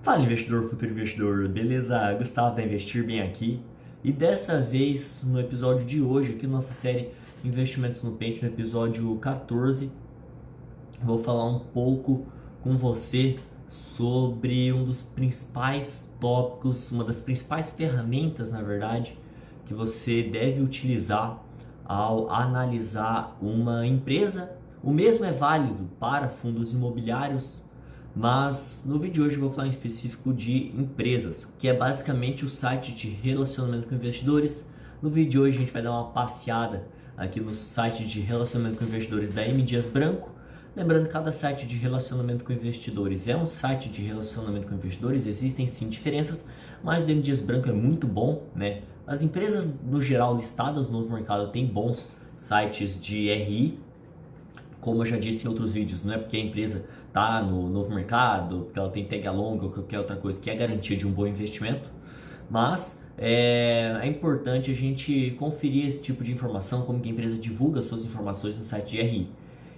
Fala investidor, futuro investidor, beleza? Gustavo da Investir Bem aqui. E dessa vez, no episódio de hoje, aqui na nossa série Investimentos no Pente, no episódio 14, vou falar um pouco com você sobre um dos principais tópicos, uma das principais ferramentas, na verdade, que você deve utilizar ao analisar uma empresa. O mesmo é válido para fundos imobiliários, mas no vídeo de hoje eu vou falar em específico de empresas, que é basicamente o site de relacionamento com investidores. No vídeo de hoje a gente vai dar uma passeada aqui no site de relacionamento com investidores da M. Dias Branco. Lembrando que cada site de relacionamento com investidores é um site de relacionamento com investidores, existem sim diferenças, mas o da M. Dias Branco é muito bom, né? As empresas no geral listadas no novo mercado têm bons sites de RI, como eu já disse em outros vídeos, não é porque a empresa está no novo mercado, porque ela tem tag along ou qualquer outra coisa que é garantia de um bom investimento, mas é importante a gente conferir esse tipo de informação, como que a empresa divulga suas informações no site de RI.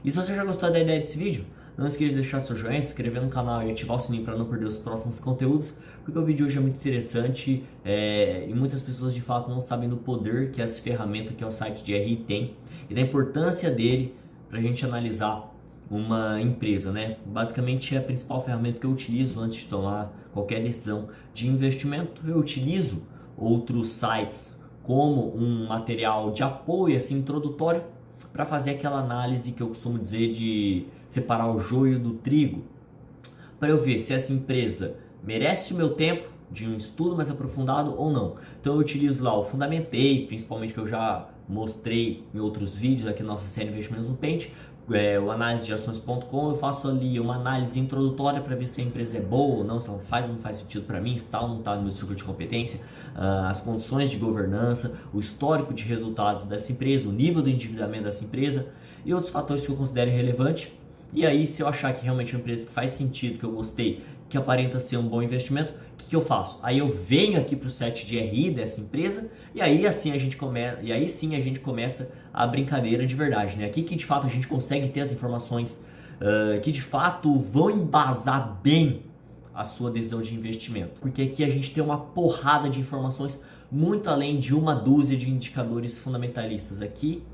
E se você já gostou da ideia desse vídeo, não esqueça de deixar seu joinha, se inscrever no canal e ativar o sininho para não perder os próximos conteúdos, porque o vídeo hoje é muito interessante e muitas pessoas de fato não sabem do poder que essa ferramenta que é o site de RI tem e da importância dele para a gente analisar uma empresa, né? Basicamente é a principal ferramenta que eu utilizo antes de tomar qualquer decisão de investimento. Eu utilizo outros sites como um material de apoio, assim, introdutório, para fazer aquela análise que eu costumo dizer de separar o joio do trigo, para eu ver se essa empresa merece o meu tempo de um estudo mais aprofundado ou não. Então eu utilizo lá o Fundamentei, principalmente, que eu já mostrei em outros vídeos aqui na nossa série Investimentos no Pente, o análise de ações.com. Eu faço ali uma análise introdutória para ver se a empresa é boa ou não, se ela faz ou não faz sentido para mim, se está ou não está no meu ciclo de competência, as condições de governança, o histórico de resultados dessa empresa, o nível do endividamento dessa empresa e outros fatores que eu considero relevantes. E aí, se eu achar que realmente é uma empresa que faz sentido, que eu gostei, que aparenta ser um bom investimento, o que eu faço? Aí eu venho aqui para o site de RI dessa empresa e aí assim sim a gente começa a brincadeira de verdade, né? Aqui que de fato a gente consegue ter as informações que de fato vão embasar bem a sua decisão de investimento, porque aqui a gente tem uma porrada de informações muito além de uma dúzia de indicadores fundamentalistas aqui,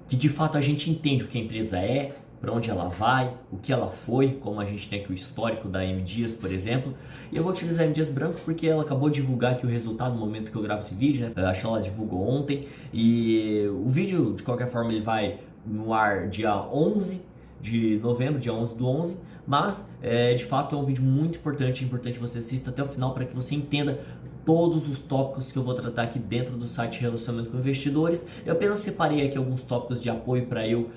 que de fato a gente entende o que a empresa é, para onde ela vai, o que ela foi, como a gente tem aqui o histórico da M. Dias, por exemplo. E eu vou utilizar a M. Dias Branco porque ela acabou de divulgar aqui o resultado no momento que eu gravo esse vídeo, né? Acho que ela divulgou ontem. E o vídeo, de qualquer forma, ele vai no ar dia 11 de novembro, dia 11 do 11. Mas, de fato, é um vídeo muito importante. É importante que você assista até o final para que você entenda todos os tópicos que eu vou tratar aqui dentro do site de relacionamento com investidores. Eu apenas separei aqui alguns tópicos de apoio para eu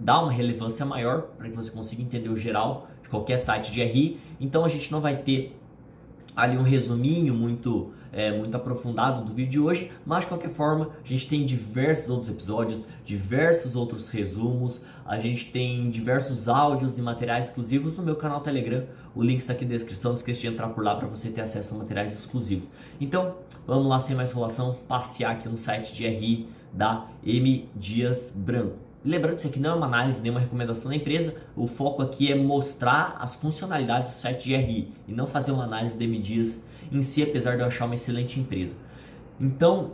dar uma relevância maior, para que você consiga entender o geral de qualquer site de RI. Então a gente não vai ter ali um resuminho muito aprofundado do vídeo de hoje, mas de qualquer forma a gente tem diversos outros episódios, diversos outros resumos, a gente tem diversos áudios e materiais exclusivos no meu canal Telegram. O link está aqui na descrição, não esqueça de entrar por lá para você ter acesso a materiais exclusivos. Então vamos lá, sem mais enrolação, passear aqui no site de RI da M. Dias Branco. Lembrando que isso aqui não é uma análise, nem uma recomendação da empresa, o foco aqui é mostrar as funcionalidades do site de RI e não fazer uma análise de M. Dias em si, apesar de eu achar uma excelente empresa. Então,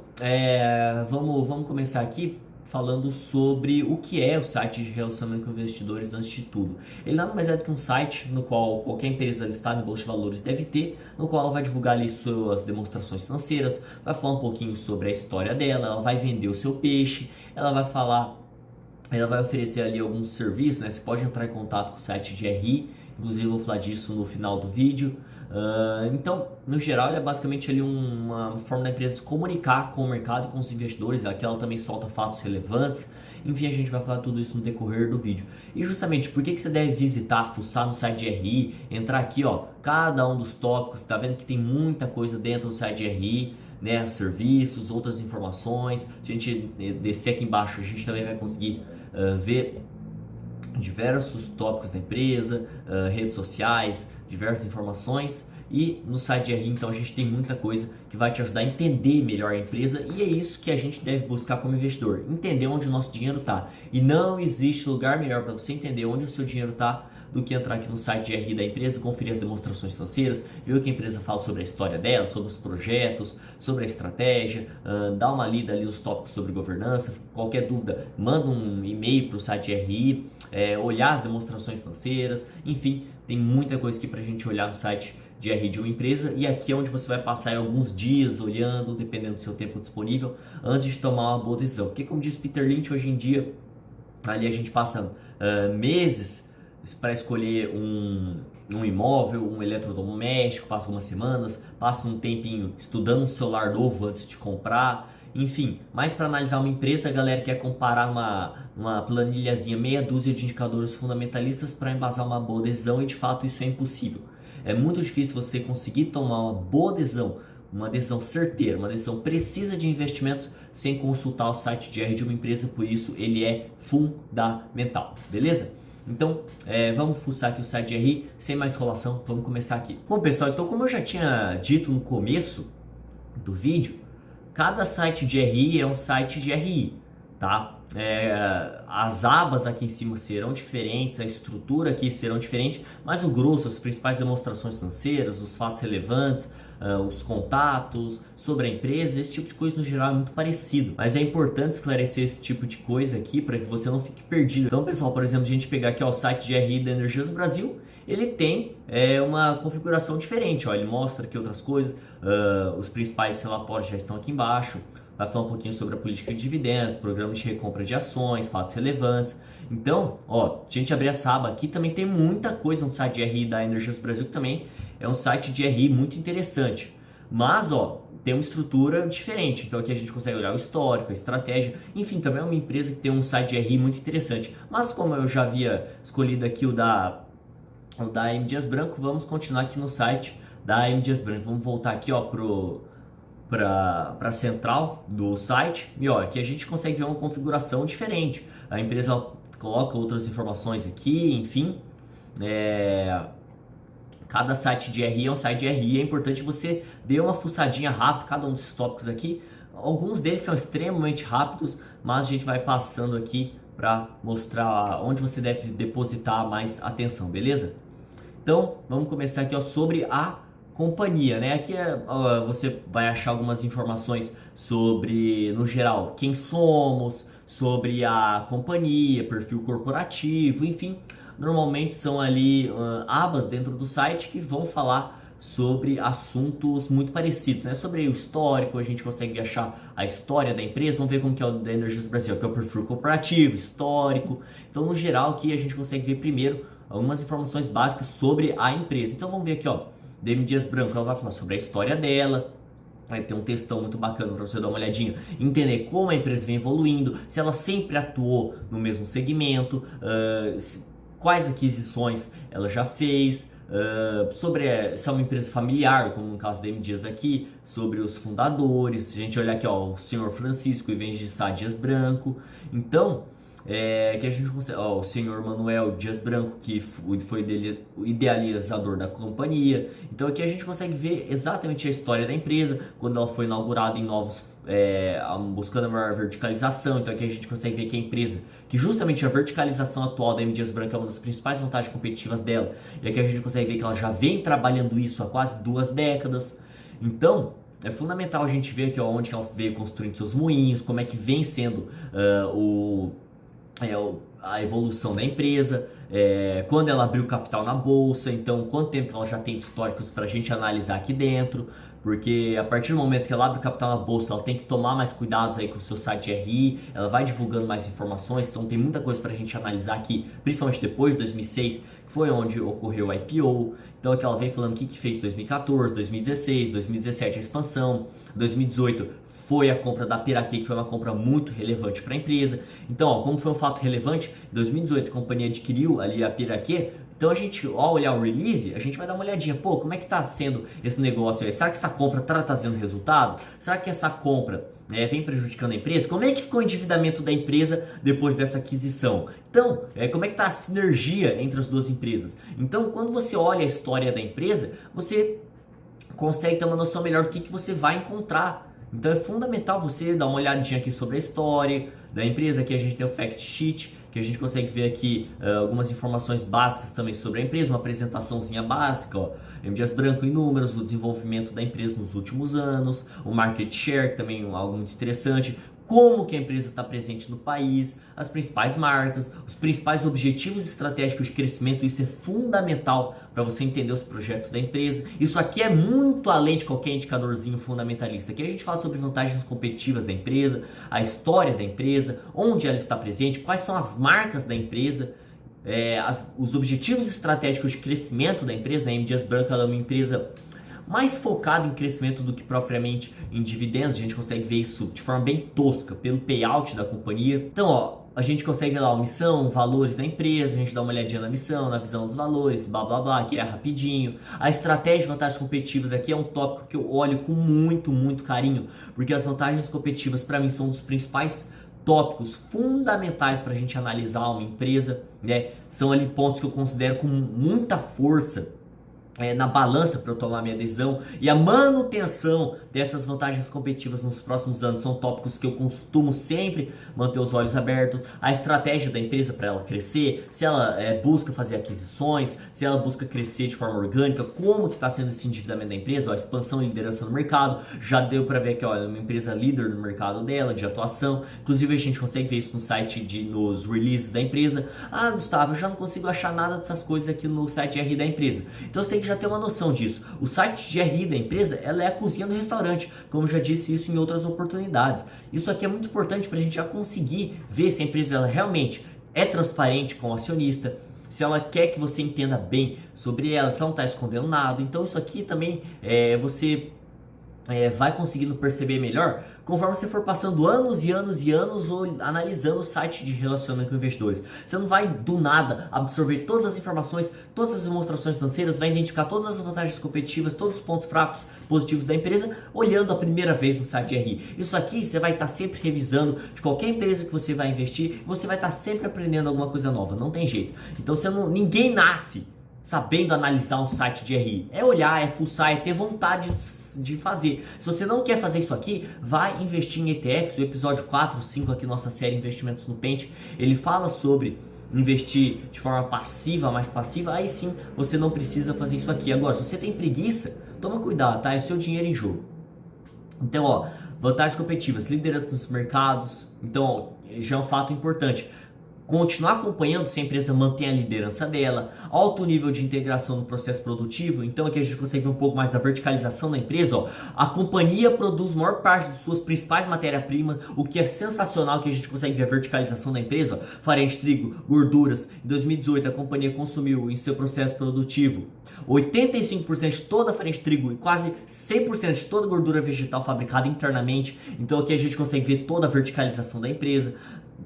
vamos começar aqui falando sobre o que é o site de relacionamento com investidores antes de tudo. Ele nada mais é do que um site no qual qualquer empresa listada em bolsa de valores deve ter, no qual ela vai divulgar ali suas demonstrações financeiras, vai falar um pouquinho sobre a história dela, ela vai vender o seu peixe, ela vai oferecer ali alguns serviços, né? Você pode entrar em contato com o site de RI, inclusive eu vou falar disso no final do vídeo. Então, no geral, ele é basicamente ali uma forma da empresa se comunicar com o mercado e com os investidores. Aqui ela também solta fatos relevantes. Enfim, a gente vai falar tudo isso no decorrer do vídeo. E justamente, por que você deve visitar, fuçar no site de RI, entrar aqui, ó, cada um dos tópicos, tá vendo que tem muita coisa dentro do site de RI, né, serviços, outras informações. A gente descer aqui embaixo, a gente também vai conseguir ver diversos tópicos da empresa, redes sociais, diversas informações. E no site de RI, então, a gente tem muita coisa que vai te ajudar a entender melhor a empresa, e é isso que a gente deve buscar como investidor, entender onde o nosso dinheiro está. E não existe lugar melhor para você entender onde o seu dinheiro está do que entrar aqui no site de RI da empresa, conferir as demonstrações financeiras, ver o que a empresa fala sobre a história dela, sobre os projetos, sobre a estratégia, dar uma lida ali nos tópicos sobre governança. Qualquer dúvida, manda um e-mail para o site de RI, olhar as demonstrações financeiras, enfim, tem muita coisa aqui para a gente olhar no site de RI de uma empresa, e aqui é onde você vai passar alguns dias olhando, dependendo do seu tempo disponível, antes de tomar uma boa decisão. Porque, como diz Peter Lynch, hoje em dia, ali a gente passa meses para escolher um imóvel, um eletrodoméstico, passa algumas semanas, passa um tempinho estudando um celular novo antes de comprar, enfim. Mas para analisar uma empresa, a galera quer comparar uma planilhazinha, meia dúzia de indicadores fundamentalistas para embasar uma boa decisão, e de fato isso é impossível. É muito difícil você conseguir tomar uma boa decisão, uma decisão certeira, uma decisão precisa de investimentos sem consultar o site de RI de uma empresa, por isso ele é fundamental, beleza? Então, vamos fuçar aqui o site de RI, sem mais enrolação, vamos começar aqui. Bom pessoal, então como eu já tinha dito no começo do vídeo, cada site de RI é um site de RI, tá? As abas aqui em cima serão diferentes, a estrutura aqui serão diferente, mas o grosso, as principais demonstrações financeiras, os fatos relevantes, os contatos sobre a empresa, esse tipo de coisa no geral é muito parecido, mas é importante esclarecer esse tipo de coisa aqui para que você não fique perdido. Então pessoal, por exemplo, a gente pegar aqui o site de RI da Energias Brasil, ele tem uma configuração diferente, ó, ele mostra aqui outras coisas, os principais relatórios já estão aqui embaixo, vai falar um pouquinho sobre a política de dividendos, programa de recompra de ações, fatos relevantes. Então, ó, se a gente abrir essa aba aqui, também tem muita coisa no site de RI da Energias Brasil, que também é um site de RI muito interessante. Mas, ó, tem uma estrutura diferente. Então aqui a gente consegue olhar o histórico, a estratégia. Enfim, também é uma empresa que tem um site de RI muito interessante. Mas como eu já havia escolhido aqui o da M. Dias Branco, vamos continuar aqui no site da M. Dias Branco. Vamos voltar aqui, ó, para a central do site, e ó, aqui a gente consegue ver uma configuração diferente. A empresa coloca outras informações aqui, enfim. Cada site de RI é um site de RI, é importante você dê uma fuçadinha rápida cada um desses tópicos aqui. Alguns deles são extremamente rápidos, mas a gente vai passando aqui para mostrar onde você deve depositar mais atenção, beleza? Então, vamos começar aqui, ó, sobre a companhia, né? Aqui você vai achar algumas informações sobre, no geral, quem somos, sobre a companhia, perfil corporativo, enfim. Normalmente são ali abas dentro do site que vão falar sobre assuntos muito parecidos, né? Sobre o histórico, a gente consegue achar a história da empresa, vamos ver como que é o da Energias Brasil, que é o perfil corporativo, histórico. Então, no geral, aqui a gente consegue ver primeiro algumas informações básicas sobre a empresa. Então, vamos ver aqui, ó, da M. Dias Branco, ela vai falar sobre a história dela, vai ter um textão muito bacana para você dar uma olhadinha, entender como a empresa vem evoluindo, se ela sempre atuou no mesmo segmento, quais aquisições ela já fez, sobre se é uma empresa familiar, como no caso da M. Dias aqui, sobre os fundadores. Se a gente olhar aqui, ó, o senhor Francisco e de Sá Dias Branco, então que a gente consegue, ó, o senhor Manuel Dias Branco, que foi o idealizador da companhia. Então aqui a gente consegue ver exatamente a história da empresa, quando ela foi inaugurada em novos, buscando a maior verticalização. Então aqui a gente consegue ver que a empresa, que justamente a verticalização atual da M. Dias Branco é uma das principais vantagens competitivas dela, e aqui a gente consegue ver que ela já vem trabalhando isso há quase 2 décadas. Então é fundamental a gente ver aqui, ó, onde que ela veio construindo seus moinhos, como é que vem sendo a evolução da empresa, quando ela abriu capital na bolsa, então quanto tempo ela já tem de históricos para a gente analisar aqui dentro, porque a partir do momento que ela abre capital na bolsa, ela tem que tomar mais cuidados aí com o seu site RI, ela vai divulgando mais informações, então tem muita coisa para a gente analisar aqui, principalmente depois de 2006, que foi onde ocorreu o IPO. Então aqui ela vem falando o que fez em 2014, 2016, 2017 a expansão, 2018 foi a compra da Piraquê, que foi uma compra muito relevante para a empresa. Então, ó, como foi um fato relevante, em 2018 a companhia adquiriu ali a Piraquê. Então a gente, ao olhar o release, a gente vai dar uma olhadinha, pô, como é que tá sendo esse negócio aí? Será que essa compra tá trazendo resultado? Será que essa compra vem prejudicando a empresa? Como é que ficou o endividamento da empresa depois dessa aquisição? Então, como é que tá a sinergia entre as duas empresas? Então, quando você olha a história da empresa, você consegue ter uma noção melhor do que você vai encontrar. Então é fundamental você dar uma olhadinha aqui sobre a história da empresa. Aqui a gente tem o fact sheet, que a gente consegue ver aqui algumas informações básicas também sobre a empresa, uma apresentaçãozinha básica, ó. M. Dias Branco em números, o desenvolvimento da empresa nos últimos anos, o market share, também algo muito interessante, como que a empresa está presente no país, as principais marcas, os principais objetivos estratégicos de crescimento. Isso é fundamental para você entender os projetos da empresa. Isso aqui é muito além de qualquer indicadorzinho fundamentalista. Aqui a gente fala sobre vantagens competitivas da empresa, a história da empresa, onde ela está presente, quais são as marcas da empresa, os objetivos estratégicos de crescimento da empresa. A M. Dias Branco ela é uma empresa mais focado em crescimento do que propriamente em dividendos. A gente consegue ver isso de forma bem tosca pelo payout da companhia. Então, ó, a gente consegue ver lá a missão, valores da empresa, a gente dá uma olhadinha na missão, na visão dos valores, blá blá blá, que é rapidinho. A estratégia de vantagens competitivas aqui é um tópico que eu olho com muito carinho, porque as vantagens competitivas para mim são um dos principais tópicos fundamentais para a gente analisar uma empresa, né? São ali pontos que eu considero com muita força na balança para eu tomar minha decisão, e a manutenção dessas vantagens competitivas nos próximos anos são tópicos que eu costumo sempre manter os olhos abertos. A estratégia da empresa para ela crescer, se ela busca fazer aquisições, se ela busca crescer de forma orgânica, como que está sendo esse endividamento da empresa, ó, a expansão e liderança no mercado. Já deu para ver que ela é uma empresa líder no mercado dela, de atuação. Inclusive a gente consegue ver isso no site, nos releases da empresa. Ah, Gustavo, eu já não consigo achar nada dessas coisas aqui no site RI da empresa. Então você tem que já ter uma noção disso. O site de RI da empresa, ela é a cozinha do restaurante, como eu já disse isso em outras oportunidades. Isso aqui é muito importante para a gente já conseguir ver se a empresa ela realmente é transparente com o acionista, se ela quer que você entenda bem sobre ela, se ela não está escondendo nada. Então isso aqui também você vai conseguindo perceber melhor conforme você for passando anos e anos e anos analisando o site de relacionamento com investidores. Você não vai do nada absorver todas as informações, todas as demonstrações financeiras, vai identificar todas as vantagens competitivas, todos os pontos fracos, positivos da empresa, olhando a primeira vez no site de RI. Isso aqui você vai estar sempre revisando de qualquer empresa que você vai investir, você vai estar sempre aprendendo alguma coisa nova, não tem jeito. Então ninguém nasce sabendo analisar um site de RI. É olhar, é fuçar, é ter vontade de fazer. Se você não quer fazer isso aqui, vai investir em ETFs. O episódio 4, 5 aqui, nossa série Investimentos no Pente, ele fala sobre investir de forma passiva, mais passiva. Aí sim, você não precisa fazer isso aqui. Agora, se você tem preguiça, toma cuidado, tá? É seu dinheiro em jogo. Então, ó, vantagens competitivas, liderança nos mercados. Então, ó, já é um fato importante. Continuar acompanhando se a empresa mantém a liderança dela, alto nível de integração no processo produtivo. Então aqui a gente consegue ver um pouco mais da verticalização da empresa. Ó. A companhia produz maior parte de suas principais matérias-primas, o que é sensacional, que a gente consegue ver a verticalização da empresa. Ó. Farinha de trigo, gorduras. Em 2018 a companhia consumiu em seu processo produtivo 85% de toda a farinha de trigo e quase 100% de toda a gordura vegetal fabricada internamente. Então aqui a gente consegue ver toda a verticalização da empresa.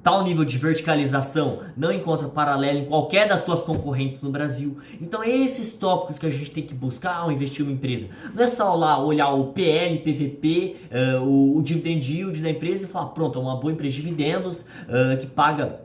Tal nível de verticalização não encontra paralelo em qualquer das suas concorrentes no Brasil. Então esses tópicos que a gente tem que buscar ao investir em uma empresa. Não é só lá olhar o PL, PVP, o dividend yield da empresa e falar, pronto, é uma boa empresa de dividendos que paga,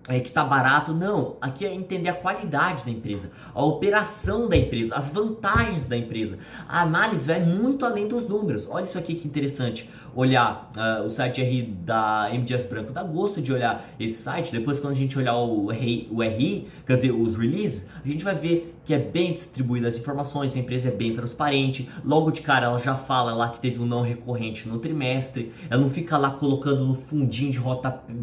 que está barato. Não, aqui é entender a qualidade da empresa, a operação da empresa, as vantagens da empresa. A análise vai muito além dos números. Olha isso aqui que interessante. Olhar o site RI da M. Dias Branco, dá gosto de olhar esse site. Depois, quando a gente olhar o RI, quer dizer, os releases, a gente vai ver que é bem distribuída as informações, a empresa é bem transparente. Logo de cara ela já fala lá que teve um não recorrente no trimestre, ela não fica lá colocando no fundinho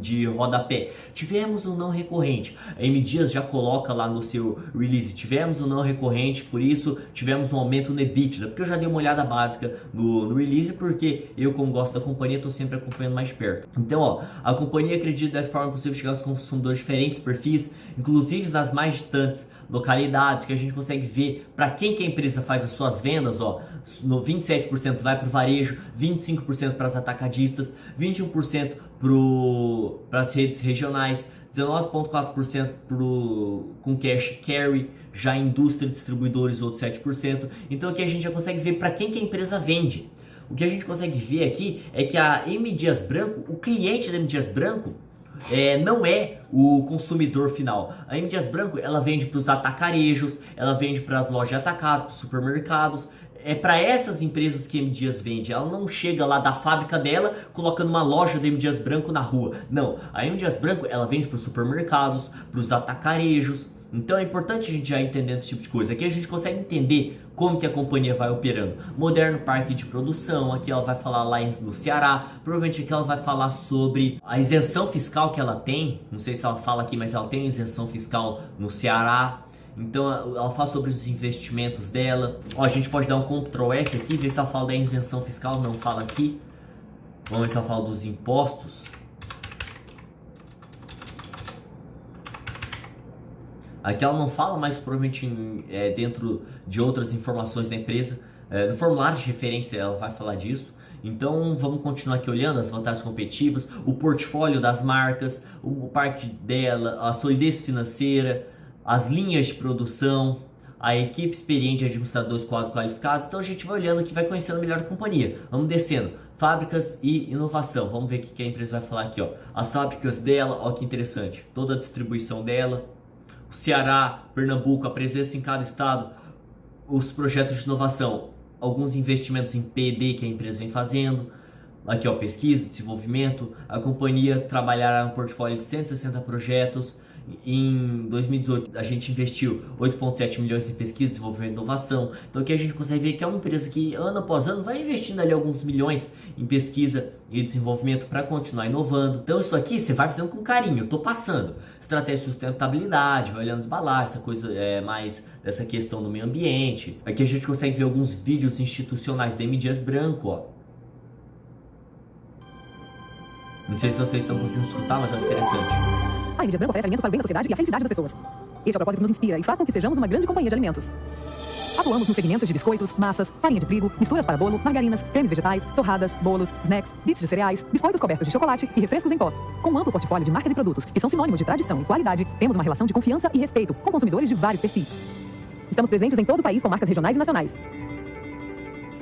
de rodapé. Tivemos um não recorrente, a M. Dias já coloca lá no seu release, tivemos um não recorrente, por isso tivemos um aumento no EBITDA, porque eu já dei uma olhada básica no release, porque eu, como gosto da companhia, estou sempre acompanhando mais de perto. Então, ó, a companhia acredita dessa forma possível chegar aos consumidores de diferentes perfis, inclusive nas mais distantes localidades, que a gente consegue ver para quem que a empresa faz as suas vendas. Ó, no 27% vai para o varejo, 25% para as atacadistas, 21% para as redes regionais, 19,4% com cash carry, já indústria, distribuidores, outros 7%. Então aqui a gente já consegue ver para quem que a empresa vende. O que a gente consegue ver aqui é que a M. Dias Branco, o cliente da M. Dias Branco, não é o consumidor final. A M. Dias Branco, ela vende para os atacarejos, ela vende para as lojas de atacados, para os supermercados. é para essas empresas que a M. Dias vende. Ela não chega lá da fábrica dela colocando uma loja da M. Dias Branco na rua. Não, a M. Dias Branco ela vende para os supermercados, para os atacarejos. Então é importante a gente já entender esse tipo de coisa. Aqui a gente consegue entender como que a companhia vai operando. Moderno Parque de Produção, aqui ela vai falar lá no Ceará. Provavelmente aqui ela vai falar sobre a isenção fiscal que ela tem. Não sei se ela fala aqui, mas ela tem isenção fiscal no Ceará. Então ela fala sobre os investimentos dela. Ó, a gente pode dar um Ctrl F aqui, ver se ela fala da isenção fiscal. Não fala aqui. Vamos ver se ela fala dos impostos. Aqui ela não fala, mas provavelmente dentro de outras informações da empresa. No formulário de referência ela vai falar disso. Então vamos continuar aqui olhando as vantagens competitivas, o portfólio das marcas, o parque dela, a solidez financeira, as linhas de produção, a equipe experiente de administradores qualificados. Então a gente vai olhando aqui, vai conhecendo melhor a companhia. Vamos descendo. Fábricas e inovação. Vamos ver o que a empresa vai falar aqui, ó. As fábricas dela, ó que interessante. Toda a distribuição dela. O Ceará, Pernambuco, a presença em cada estado, os projetos de inovação, alguns investimentos em P&D que a empresa vem fazendo. Aqui, ó, pesquisa, desenvolvimento. A companhia trabalhará no portfólio de 160 projetos. Em 2018 a gente investiu 8,7 milhões em pesquisa, desenvolvimento e inovação. Então aqui a gente consegue ver que é uma empresa que ano após ano vai investindo ali alguns milhões em pesquisa e desenvolvimento para continuar inovando. Então isso aqui você vai fazendo com carinho, eu tô passando. Estratégia de sustentabilidade, vai olhando os balanços, essa coisa mais dessa questão do meio ambiente. Aqui a gente consegue ver alguns vídeos institucionais da M. Dias Branco, ó. Não sei se vocês estão conseguindo escutar, mas é interessante. A M. Dias Branco oferece alimentos para o bem da sociedade e a felicidade das pessoas. Este é o propósito que nos inspira e faz com que sejamos uma grande companhia de alimentos. Atuamos no segmento de biscoitos, massas, farinha de trigo, misturas para bolo, margarinas, cremes vegetais, torradas, bolos, snacks, bits de cereais, biscoitos cobertos de chocolate e refrescos em pó. Com um amplo portfólio de marcas e produtos que são sinônimos de tradição e qualidade, temos uma relação de confiança e respeito com consumidores de vários perfis. Estamos presentes em todo o país com marcas regionais e nacionais.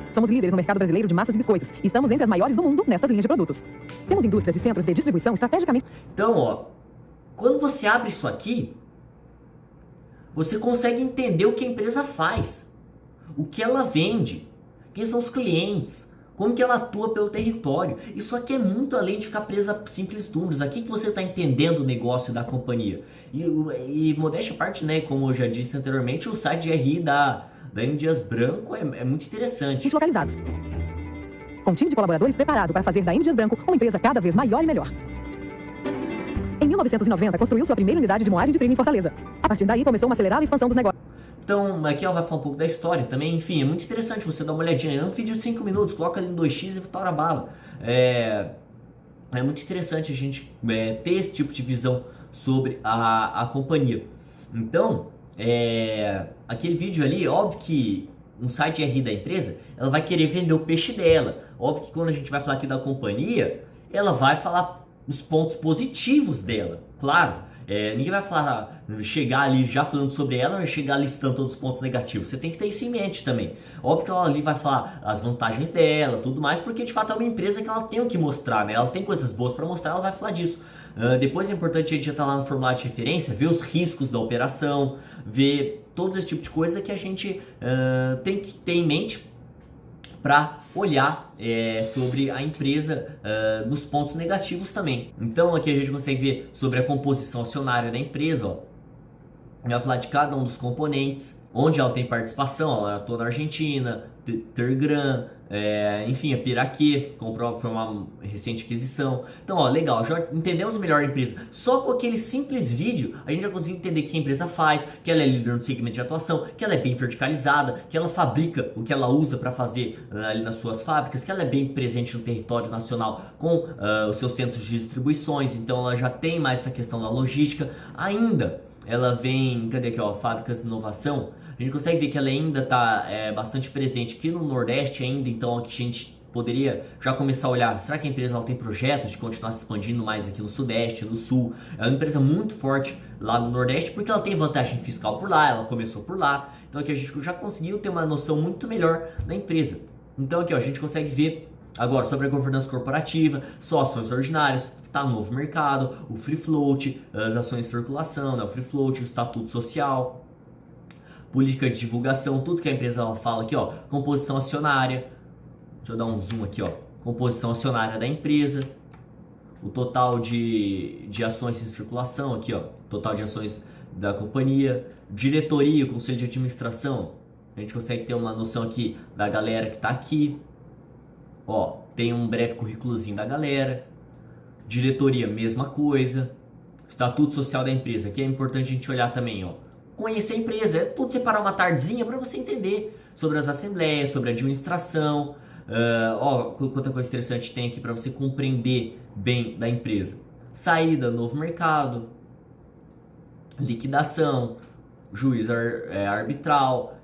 Somos líderes no mercado brasileiro de massas e biscoitos e estamos entre as maiores do mundo nestas linhas de produtos. Temos indústrias e centros de distribuição estrategicamente... Então, ó, quando você abre isso aqui, você consegue entender o que a empresa faz, o que ela vende, quem são os clientes, como que ela atua pelo território. Isso aqui é muito além de ficar preso a simples números. Aqui que você está entendendo o negócio da companhia. E modéstia à parte, né, como eu já disse anteriormente, o site de RI da M. Dias Branco é muito interessante. Localizados. Com um time de colaboradores preparado para fazer da M. Dias Branco uma empresa cada vez maior e melhor. Em 1990, construiu sua primeira unidade de moagem de trigo em Fortaleza. A partir daí, começou uma acelerada expansão dos negócios. Então, aqui ela vai falar um pouco da história também. Enfim, é muito interessante você dar uma olhadinha. É um vídeo de 5 minutos, coloca ali no 2x e tora a bala. É muito interessante a gente ter esse tipo de visão sobre a companhia. Então, aquele vídeo ali, óbvio que um site RI da empresa, ela vai querer vender o peixe dela. Óbvio que quando a gente vai falar aqui da companhia, ela vai falar os pontos positivos dela, claro. Ninguém vai falar, chegar ali já falando sobre ela, vai chegar listando todos os pontos negativos. Você tem que ter isso em mente também. Óbvio que ela ali vai falar as vantagens dela, tudo mais, porque de fato é uma empresa que ela tem o que mostrar, né? Ela tem coisas boas para mostrar, ela vai falar disso. Depois é importante a gente estar lá no formulário de referência, ver os riscos da operação, ver todo esse tipo de coisa que a gente tem que ter em mente para olhar sobre a empresa nos pontos negativos também. Então aqui a gente consegue ver sobre a composição acionária da empresa, ó. Vai falar de cada um dos componentes, onde ela tem participação. Ela atua na Argentina, Tergran, enfim, a Piraquê, foi uma recente aquisição. Então, ó, legal, já entendemos melhor a empresa. Só com aquele simples vídeo, a gente já conseguiu entender o que a empresa faz, que ela é líder no segmento de atuação, que ela é bem verticalizada, que ela fabrica o que ela usa para fazer ali nas suas fábricas, que ela é bem presente no território nacional com os seus centros de distribuições. Então, ela já tem mais essa questão da logística. Ainda, ela vem, cadê aqui, ó, fábricas de inovação. A gente consegue ver que ela ainda está bastante presente aqui no Nordeste ainda, então aqui a gente poderia já começar a olhar, será que a empresa ela tem projetos de continuar se expandindo mais aqui no Sudeste, no Sul? É uma empresa muito forte lá no Nordeste, porque ela tem vantagem fiscal por lá, ela começou por lá, então aqui a gente já conseguiu ter uma noção muito melhor da empresa. Então aqui ó, a gente consegue ver agora sobre a governança corporativa, só ações ordinárias, está no novo mercado, o free float, as ações de circulação, né, o free float, o estatuto social. política de divulgação, tudo que a empresa ela fala aqui, ó, composição acionária, deixa eu dar um zoom aqui, ó, composição acionária da empresa, o total de ações em circulação aqui, ó, total de ações da companhia, diretoria, conselho de administração, a gente consegue ter uma noção aqui da galera que tá aqui, ó, tem um breve currículozinho da galera, diretoria, mesma coisa, estatuto social da empresa, aqui é importante a gente olhar também, ó, conhecer a empresa, é tudo separar uma tardezinha para você entender sobre as assembleias, sobre a administração, ó, quanta coisa interessante tem aqui para você compreender bem da empresa. Saída, novo mercado, liquidação, juízo arbitral,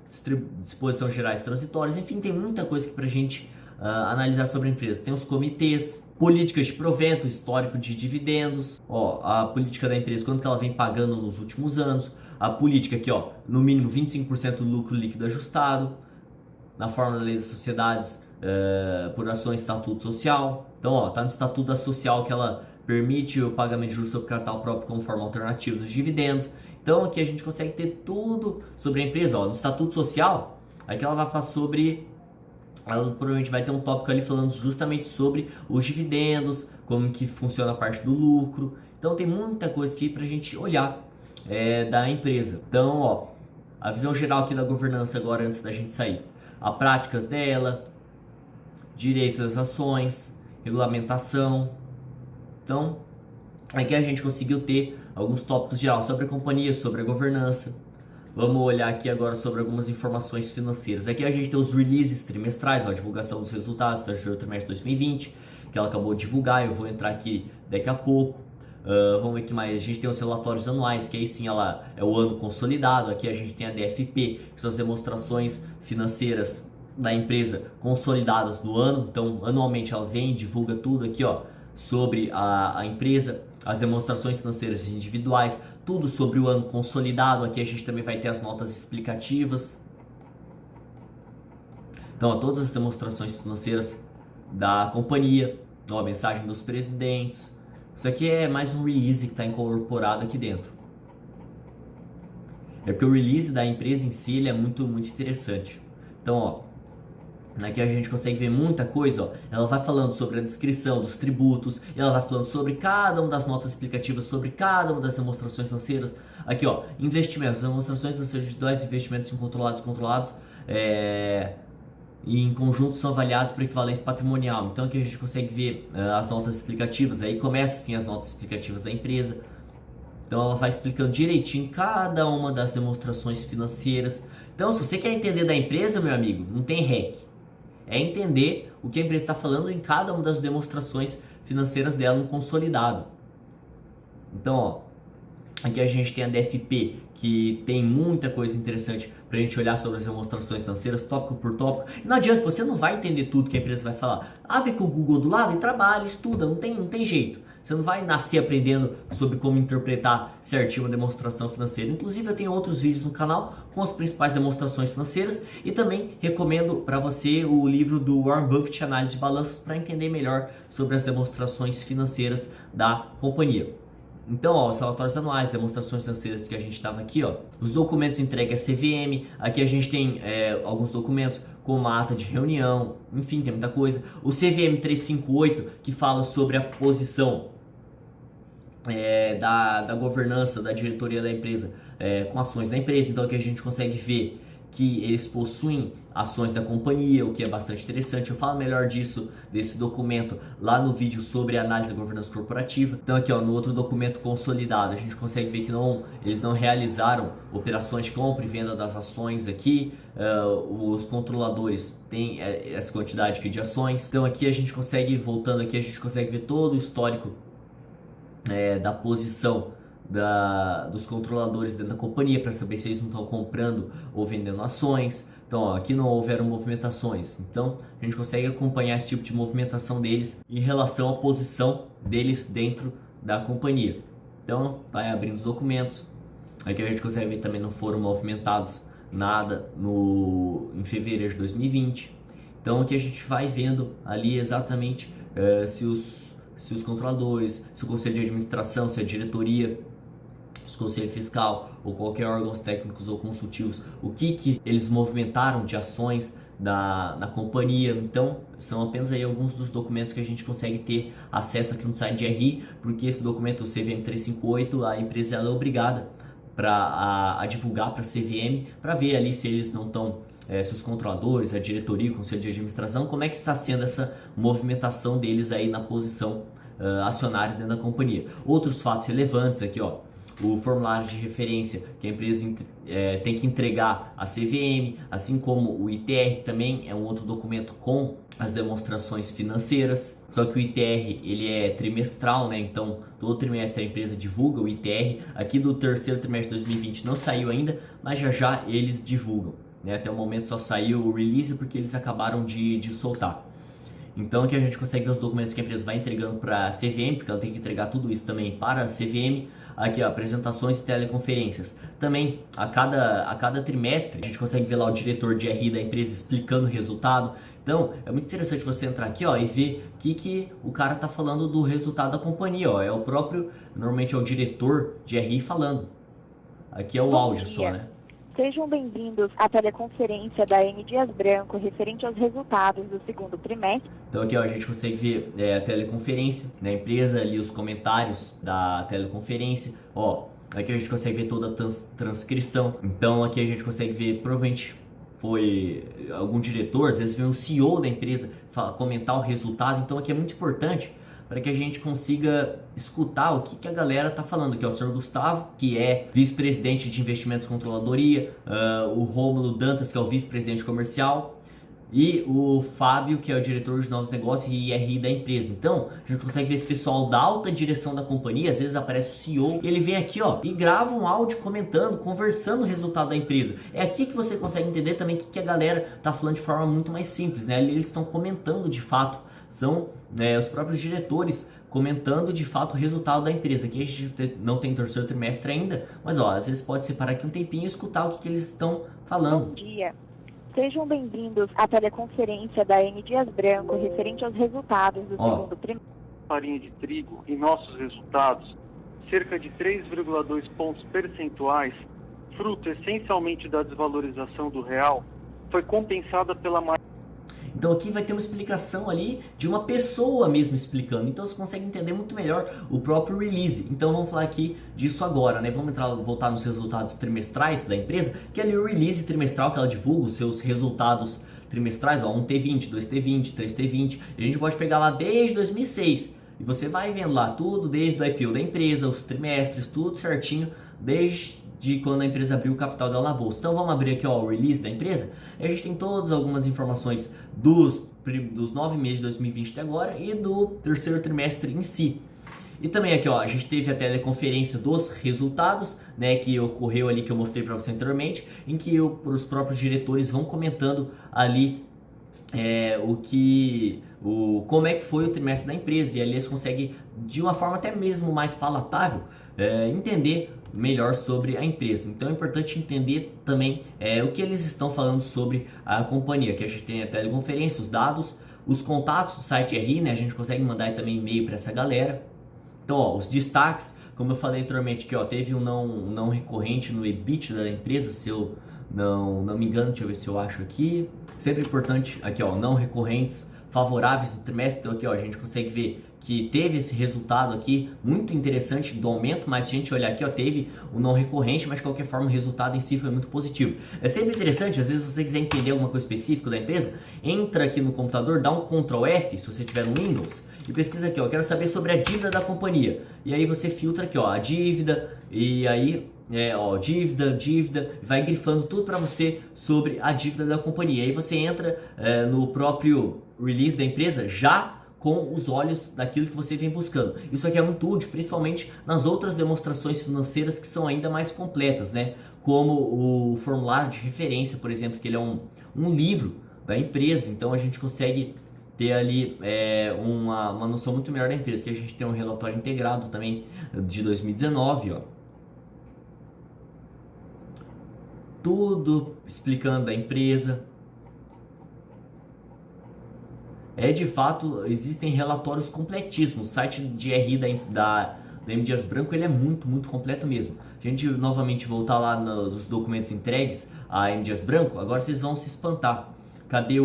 disposições gerais transitórias, enfim, tem muita coisa aqui pra gente analisar sobre a empresa. Tem os comitês, políticas de provento, histórico de dividendos, ó, a política da empresa, quanto que ela vem pagando nos últimos anos, a política aqui, ó, no mínimo 25% do lucro líquido ajustado, na forma da lei das sociedades, por ações estatuto social. Então, ó, tá no estatuto da social que ela permite o pagamento de juros sobre capital próprio como forma alternativa dos dividendos. Então, aqui a gente consegue ter tudo sobre a empresa, ó, no estatuto social, aqui ela vai falar sobre, ela provavelmente vai ter um tópico ali falando justamente sobre os dividendos, como que funciona a parte do lucro. Então, tem muita coisa aqui pra gente olhar da empresa. Então, ó, a visão geral aqui da governança agora antes da gente sair. As práticas dela, direitos das ações, regulamentação. Então, aqui a gente conseguiu ter alguns tópicos gerais sobre a companhia, sobre a governança. Vamos olhar aqui agora sobre algumas informações financeiras. Aqui a gente tem os releases trimestrais, ó, a divulgação dos resultados do terceiro trimestre de 2020, que ela acabou de divulgar, eu vou entrar aqui daqui a pouco. Vamos ver o que mais. A gente tem os relatórios anuais, que aí sim ela é o ano consolidado. Aqui a gente tem a DFP, que são as demonstrações financeiras da empresa consolidadas do ano. Então, anualmente ela vem e divulga tudo aqui, ó, sobre a empresa, as demonstrações financeiras individuais, tudo sobre o ano consolidado. Aqui a gente também vai ter as notas explicativas. Então, ó, todas as demonstrações financeiras da companhia, ó, a mensagem dos presidentes. Isso aqui é mais um release que está incorporado aqui dentro. É porque o release da empresa em si ele é muito interessante. Então, ó, aqui a gente consegue ver muita coisa, ó. Ela vai falando sobre a descrição dos tributos, ela vai falando sobre cada uma das notas explicativas, sobre cada uma das demonstrações financeiras. Aqui, ó, investimentos, demonstrações financeiras individuais, investimentos incontrolados e controlados, e em conjunto são avaliados por equivalência patrimonial. Então aqui a gente consegue ver as notas explicativas, aí começa sim as notas explicativas da empresa. Então ela vai explicando direitinho cada uma das demonstrações financeiras. Então se você quer entender da empresa, meu amigo, não tem hack. É entender o que a empresa está falando em cada uma das demonstrações financeiras dela no consolidado. Então, ó, aqui a gente tem a DFP, que tem muita coisa interessante pra gente olhar sobre as demonstrações financeiras, tópico por tópico. E não adianta, você não vai entender tudo que a empresa vai falar. Abre com o Google do lado e trabalha, estuda, não tem jeito. Você não vai nascer aprendendo sobre como interpretar certinho uma demonstração financeira. Inclusive eu tenho outros vídeos no canal com as principais demonstrações financeiras e também recomendo para você o livro do Warren Buffett, Análise de Balanços, para entender melhor sobre as demonstrações financeiras da companhia. Então, ó, os relatórios anuais, demonstrações financeiras que a gente estava aqui, ó, os documentos entregues à CVM, aqui a gente tem alguns documentos como a ata de reunião, enfim, tem muita coisa. O CVM 358, que fala sobre a posição da governança, da diretoria da empresa com ações da empresa. Então aqui a gente consegue ver que eles possuem ações da companhia, o que é bastante interessante. Eu falo melhor desse documento lá no vídeo sobre a análise da governança corporativa. Então aqui, ó, no outro documento consolidado, a gente consegue ver que eles não realizaram operações de compra e venda das ações aqui. Os controladores têm essa quantidade aqui de ações. Então aqui a gente consegue, voltando aqui, a gente consegue ver todo o histórico da posição dos controladores dentro da companhia, para saber se eles não estão comprando ou vendendo ações. Então, ó, aqui não houveram movimentações. Então, a gente consegue acompanhar esse tipo de movimentação deles em relação à posição deles dentro da companhia. Então, vai abrindo os documentos. Aqui a gente consegue ver também não foram movimentados nada em fevereiro de 2020. Então, aqui a gente vai vendo ali exatamente se os controladores, se o conselho de administração, se a diretoria os conselhos fiscal ou qualquer órgãos técnicos ou consultivos, o que eles movimentaram de ações na companhia. Então, são apenas aí alguns dos documentos que a gente consegue ter acesso aqui no site de RI, porque esse documento, o CVM 358, a empresa ela é obrigada a divulgar para a CVM, para ver ali se eles não estão, se os controladores, a diretoria, o conselho de administração, como é que está sendo essa movimentação deles aí na posição acionária dentro da companhia. Outros fatos relevantes aqui, ó, o formulário de referência que a empresa tem que entregar à CVM, assim como o ITR também é um outro documento com as demonstrações financeiras. Só que o ITR ele é trimestral, né? Então todo trimestre a empresa divulga o ITR. Aqui do terceiro trimestre de 2020 não saiu ainda, mas já eles divulgam, né? Até o momento só saiu o release porque eles acabaram de soltar. Então aqui a gente consegue ver os documentos que a empresa vai entregando para a CVM, porque ela tem que entregar tudo isso também para a CVM. Aqui ó, apresentações e teleconferências. Também a cada trimestre a gente consegue ver lá o diretor de RI da empresa explicando o resultado. Então é muito interessante você entrar aqui ó, e ver o que o cara está falando do resultado da companhia. Ó. É o próprio, normalmente é o diretor de RI falando. Aqui é o áudio só, né? Sejam bem-vindos à teleconferência da M. Dias Branco referente aos resultados do segundo trimestre. Então aqui ó, a gente consegue ver a teleconferência da empresa, ali os comentários da teleconferência. Ó, aqui a gente consegue ver toda a transcrição. Então aqui a gente consegue ver, provavelmente foi algum diretor, às vezes vem o CEO da empresa comentar o resultado. Então aqui é muito importante para que a gente consiga escutar o que a galera tá falando, que é o Sr. Gustavo, que é vice-presidente de investimentos e controladoria, o Rômulo Dantas, que é o vice-presidente comercial, e o Fábio, que é o diretor de novos negócios e IRI da empresa. Então, a gente consegue ver esse pessoal da alta direção da companhia, às vezes aparece o CEO, e ele vem aqui ó, e grava um áudio comentando, conversando o resultado da empresa. É aqui que você consegue entender também o que a galera tá falando de forma muito mais simples, né? Ali eles estão comentando de fato. São os próprios diretores comentando de fato o resultado da empresa. Aqui a gente não tem terceiro trimestre ainda, mas ó, às vezes pode separar aqui um tempinho e escutar o que eles estão falando. Bom dia. Sejam bem-vindos à teleconferência da M. Dias Branco referente aos resultados do segundo trimestre. Farinha de trigo, em nossos resultados, cerca de 3,2 pontos percentuais, fruto essencialmente da desvalorização do real, foi compensada pela Então aqui vai ter uma explicação ali de uma pessoa mesmo explicando. Então você consegue entender muito melhor o próprio release. Então vamos falar aqui disso agora, né? Vamos voltar nos resultados trimestrais da empresa, que é ali o release trimestral que ela divulga, os seus resultados trimestrais, ó, 1T20, 2T20, 3T20. E a gente pode pegar lá desde 2006. E você vai vendo lá tudo desde o IPO da empresa, os trimestres, tudo certinho, desde quando a empresa abriu o capital dela na bolsa. Então vamos abrir aqui ó, o release da empresa. E a gente tem todas algumas informações dos 9 meses de 2020 até agora e do terceiro trimestre em si. E também aqui ó, a gente teve a teleconferência dos resultados, né, que ocorreu ali, que eu mostrei para você anteriormente, em que os próprios diretores vão comentando ali como é que foi o trimestre da empresa. E ali eles conseguem, de uma forma até mesmo mais palatável, entender melhor sobre a empresa. Então é importante entender também o que eles estão falando sobre a companhia, que a gente tem a teleconferência, os dados, os contatos do site RI, né? A gente consegue mandar também e-mail para essa galera. Então ó, os destaques, como eu falei anteriormente, que ó, teve um não recorrente no EBITDA da empresa, se eu não me engano, deixa eu ver se eu acho aqui. Sempre importante, aqui ó, não recorrentes favoráveis no trimestre. Então aqui ó, a gente consegue ver que teve esse resultado aqui muito interessante do aumento, mas se a gente olhar aqui ó, teve o não recorrente, mas de qualquer forma o resultado em si foi muito positivo. É sempre interessante, às vezes se você quiser entender alguma coisa específica da empresa, entra aqui no computador, dá um Ctrl F se você tiver no Windows e pesquisa aqui ó, quero saber sobre a dívida da companhia. E aí você filtra aqui ó, a dívida, e aí dívida, vai grifando tudo para você sobre a dívida da companhia. E aí você entra no próprio release da empresa já com os olhos daquilo que você vem buscando. Isso aqui é muito útil, principalmente nas outras demonstrações financeiras que são ainda mais completas, né? Como o formulário de referência, por exemplo, que ele é um livro da empresa. Então a gente consegue ter ali uma noção muito melhor da empresa, que a gente tem um relatório integrado também de 2019, ó. Tudo explicando a empresa. De fato, existem relatórios completíssimos. O site de RI da M. Dias Branco ele é muito completo mesmo. a gente novamente voltar lá nos documentos entregues a M. Dias Branco, agora vocês vão se espantar. Cadê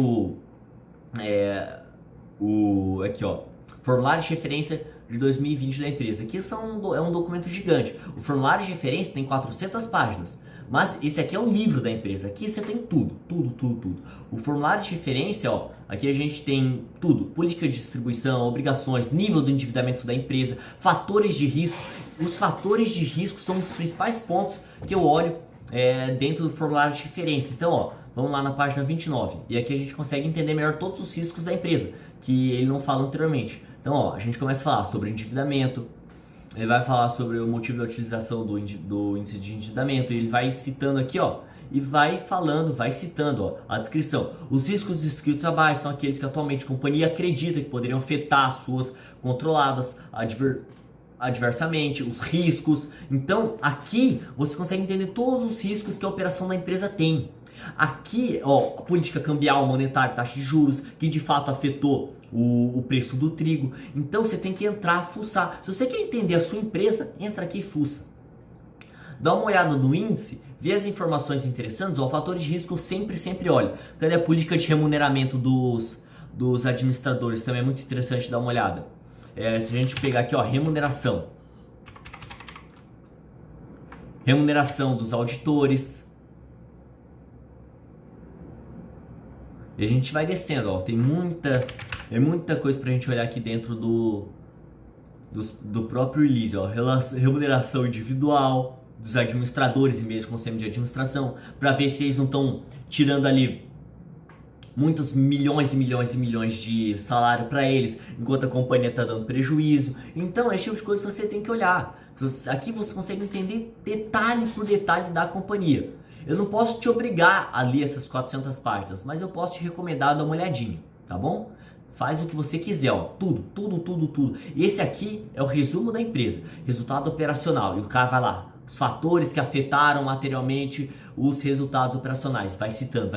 aqui ó, formulário de referência de 2020 da empresa. Aqui é um documento gigante. O formulário de referência tem 400 páginas. Mas esse aqui é o livro da empresa. Aqui você tem tudo. O formulário de referência, ó, aqui a gente tem tudo. Política de distribuição, obrigações, nível do endividamento da empresa, fatores de risco. Os fatores de risco são os principais pontos que eu olho dentro do formulário de referência. Então, ó, vamos lá na página 29. E aqui a gente consegue entender melhor todos os riscos da empresa, que ele não fala anteriormente. Então, ó, a gente começa a falar sobre endividamento. Ele vai falar sobre o motivo da utilização do índice de endividamento. Ele vai citando aqui, ó, e vai falando, vai citando, ó, a descrição. Os riscos descritos abaixo são aqueles que atualmente a companhia acredita que poderiam afetar as suas controladas adversamente, os riscos. Então, aqui você consegue entender todos os riscos que a operação da empresa tem. Aqui, ó, a política cambial, monetária, taxa de juros, que de fato afetou o preço do trigo. Então você tem que entrar, fuçar. Se você quer entender a sua empresa, entra aqui e fuça. Dá uma olhada no índice, vê as informações interessantes. Ó, fatores de risco eu sempre olho. Cadê a política de remuneramento dos administradores? Também é muito interessante dar uma olhada. Se a gente pegar aqui, ó, remuneração dos auditores. E a gente vai descendo, ó, tem muita coisa pra gente olhar aqui dentro do próprio release, ó, remuneração individual dos administradores e mesmo do conselho de administração, para ver se eles não estão tirando ali muitos milhões e milhões de salário para eles, enquanto a companhia está dando prejuízo. Então, esse tipo de coisa você tem que olhar. Aqui você consegue entender detalhe por detalhe da companhia. Eu não posso te obrigar a ler essas 400 páginas, mas eu posso te recomendar dar uma olhadinha, tá bom? Faz o que você quiser, ó, tudo. E esse aqui é o resumo da empresa, resultado operacional. E o cara vai lá, os fatores que afetaram materialmente os resultados operacionais, vai citando.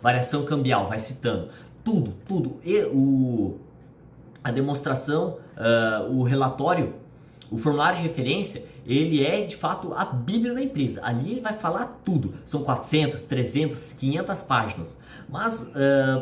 Variação cambial, vai citando. Tudo. E a demonstração, o relatório, o formulário de referência, ele é de fato a bíblia da empresa. Ali ele vai falar tudo. São 400, 300, 500 páginas. Mas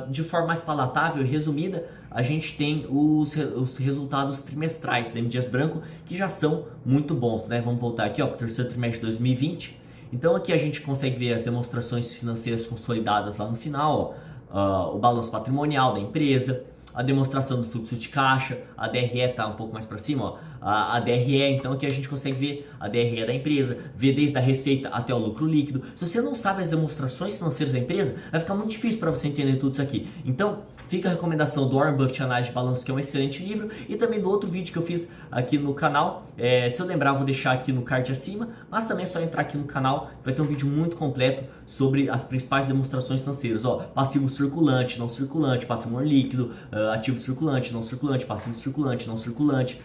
de forma mais palatável e resumida, a gente tem os resultados trimestrais da M. Dias Branco, que já são muito bons, né? Vamos voltar aqui, ó, para o terceiro trimestre de 2020. Então aqui a gente consegue ver as demonstrações financeiras consolidadas lá no final, ó, o balanço patrimonial da empresa, a demonstração do fluxo de caixa, a DRE está um pouco mais para cima, ó, a DRE, então aqui a gente consegue ver a DRE da empresa, ver desde a receita até o lucro líquido. Se você não sabe as demonstrações financeiras da empresa, vai ficar muito difícil para você entender tudo isso aqui. Então, fica a recomendação do Warren Buffett Análise de Balanço, que é um excelente livro, e também do outro vídeo que eu fiz aqui no canal. Se eu lembrar, eu vou deixar aqui no card acima, mas também é só entrar aqui no canal, vai ter um vídeo muito completo sobre as principais demonstrações financeiras. Ó, passivo circulante, não circulante, patrimônio líquido, ativo circulante, não circulante, passivo circulante, não circulante,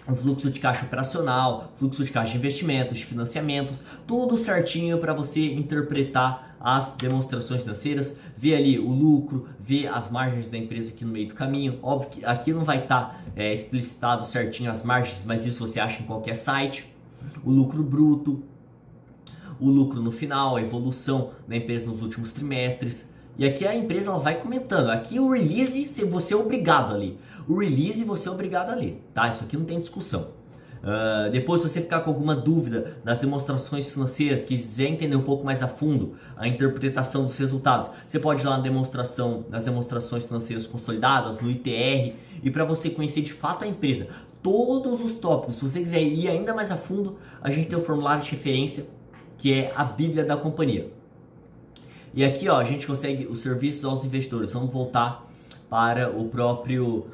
o fluxo de caixa operacional, fluxo de caixa de investimentos, de financiamentos, tudo certinho para você interpretar as demonstrações financeiras, ver ali o lucro, ver as margens da empresa aqui no meio do caminho. Óbvio que aqui não vai estar explicitado certinho as margens, mas isso você acha em qualquer site. O lucro bruto, o lucro no final, a evolução da empresa nos últimos trimestres. E aqui a empresa ela vai comentando. Aqui o release você é obrigado a ler. O release você é obrigado a ler, tá? Isso aqui não tem discussão. Depois, se você ficar com alguma dúvida das demonstrações financeiras, quiser entender um pouco mais a fundo a interpretação dos resultados, você pode ir lá nas demonstrações financeiras consolidadas, no ITR, e para você conhecer de fato a empresa, todos os tópicos. Se você quiser ir ainda mais a fundo, a gente tem o formulário de referência, que é a bíblia da companhia. E aqui, ó, a gente consegue os serviços aos investidores. Vamos voltar para o próprio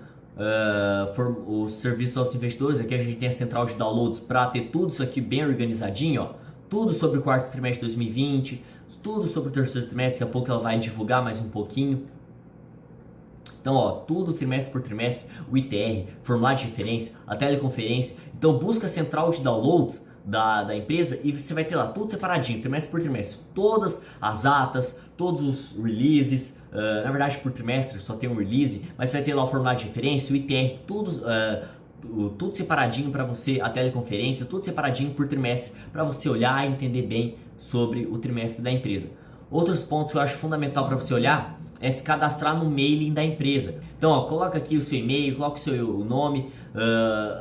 os serviços aos investidores. Aqui a gente tem a central de downloads para ter tudo isso aqui bem organizadinho, ó. Tudo sobre o quarto trimestre de 2020, tudo sobre o terceiro trimestre. Daqui a pouco ela vai divulgar mais um pouquinho. Então, ó, tudo trimestre por trimestre, o ITR, formulário de referência, a teleconferência. Então, busca a central de downloads da empresa e você vai ter lá tudo separadinho, trimestre por trimestre, todas as atas, todos os releases, na verdade por trimestre só tem um release, mas você vai ter lá o formulário de referência, o ITR, tudo, tudo separadinho para você, a teleconferência, tudo separadinho por trimestre, para você olhar e entender bem sobre o trimestre da empresa. Outros pontos que eu acho fundamental para você olhar é se cadastrar no mailing da empresa. Então, ó, coloca aqui o seu e-mail, coloca o seu nome,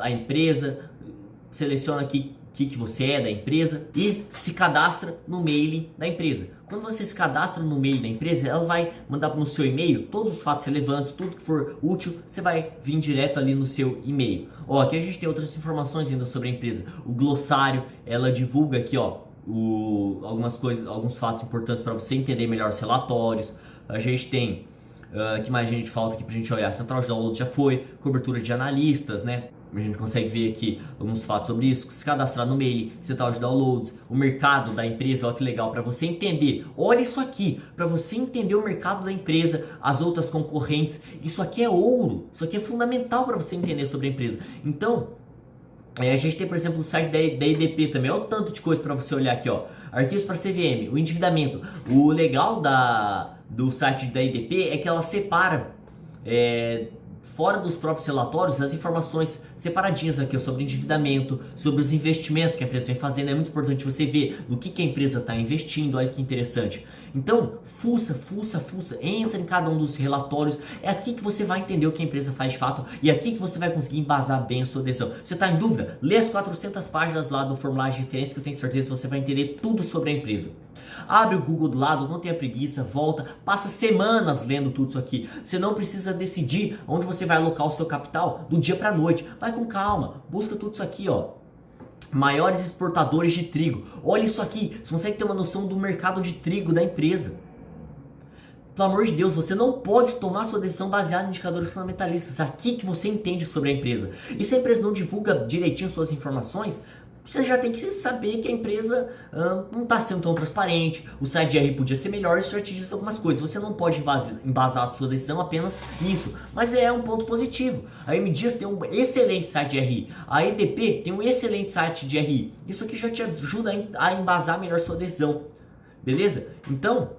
a empresa, seleciona aqui o que você é da empresa e se cadastra no mailing da empresa. Quando você se cadastra no mailing da empresa, ela vai mandar no seu e-mail todos os fatos relevantes, tudo que for útil, você vai vir direto ali no seu e-mail. Ó, aqui a gente tem outras informações ainda sobre a empresa. O glossário, ela divulga aqui, ó, algumas coisas, alguns fatos importantes para você entender melhor os relatórios. A gente tem, que mais a gente falta aqui pra gente olhar? Central de download já foi, cobertura de analistas, né? A gente consegue ver aqui alguns fatos sobre isso, se cadastrar no mail, central de downloads, o mercado da empresa, olha que legal, para você entender. Olha isso aqui, para você entender o mercado da empresa, as outras concorrentes. Isso aqui é ouro, isso aqui é fundamental para você entender sobre a empresa. Então, a gente tem, por exemplo, o site da EDP também, olha o tanto de coisa para você olhar aqui, ó. Arquivos para CVM, o endividamento. O legal do site da EDP é que ela separa fora dos próprios relatórios, as informações separadinhas aqui, ó, sobre endividamento, sobre os investimentos que a empresa vem fazendo. É muito importante você ver no que a empresa está investindo, olha que interessante. Então, fuça, entra em cada um dos relatórios, é aqui que você vai entender o que a empresa faz de fato e é aqui que você vai conseguir embasar bem a sua decisão. Você está em dúvida? Lê as 400 páginas lá do formulário de referência que eu tenho certeza que você vai entender tudo sobre a empresa. Abre o Google do lado, não tenha preguiça, volta, passa semanas lendo tudo isso aqui. Você não precisa decidir onde você vai alocar o seu capital do dia para a noite. Vai com calma, busca tudo isso aqui, ó. Maiores exportadores de trigo. Olha isso aqui, você consegue ter uma noção do mercado de trigo da empresa. Pelo amor de Deus, você não pode tomar sua decisão baseada em indicadores fundamentalistas. Aqui que você entende sobre a empresa. E se a empresa não divulga direitinho suas informações, você já tem que saber que a empresa não está sendo tão transparente, o site de RI podia ser melhor, isso já te diz algumas coisas. Você não pode embasar a sua decisão apenas nisso, mas é um ponto positivo. A M Dias tem um excelente site de RI, a EDP tem um excelente site de RI. Isso aqui já te ajuda a embasar melhor sua decisão, beleza? Então,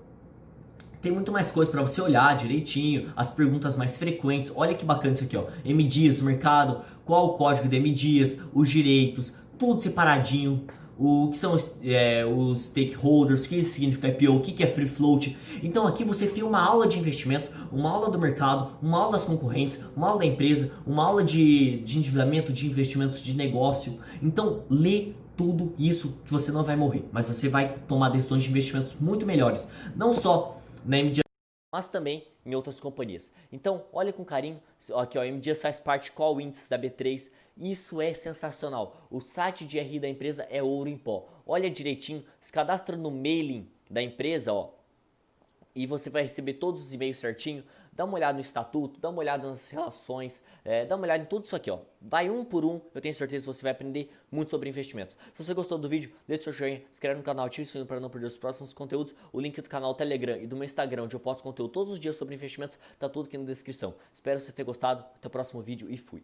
tem muito mais coisa para você olhar direitinho, as perguntas mais frequentes. Olha que bacana isso aqui, ó. M Dias, o mercado, qual o código de M Dias, os direitos, tudo separadinho, o que são os stakeholders, o que significa IPO, o que é free float. Então aqui você tem uma aula de investimentos, uma aula do mercado, uma aula das concorrentes, uma aula da empresa, uma aula de endividamento, de investimentos, de negócio. Então lê tudo isso que você não vai morrer, mas você vai tomar decisões de investimentos muito melhores, não só na M Dias, mas também em outras companhias. Então, olha com carinho, aqui ó, a M Dias faz parte de qual índice da B3, isso é sensacional. O site de RI da empresa é ouro em pó. Olha direitinho, se cadastra no mailing da empresa, ó, e você vai receber todos os e-mails certinho. Dá uma olhada no estatuto, dá uma olhada nas relações, dá uma olhada em tudo isso aqui, ó. Vai um por um, eu tenho certeza que você vai aprender muito sobre investimentos. Se você gostou do vídeo, deixa seu joinha, se inscreve no canal, ative o sininho para não perder os próximos conteúdos. O link do canal Telegram e do meu Instagram, onde eu posto conteúdo todos os dias sobre investimentos, tá tudo aqui na descrição. Espero você ter gostado, até o próximo vídeo e fui.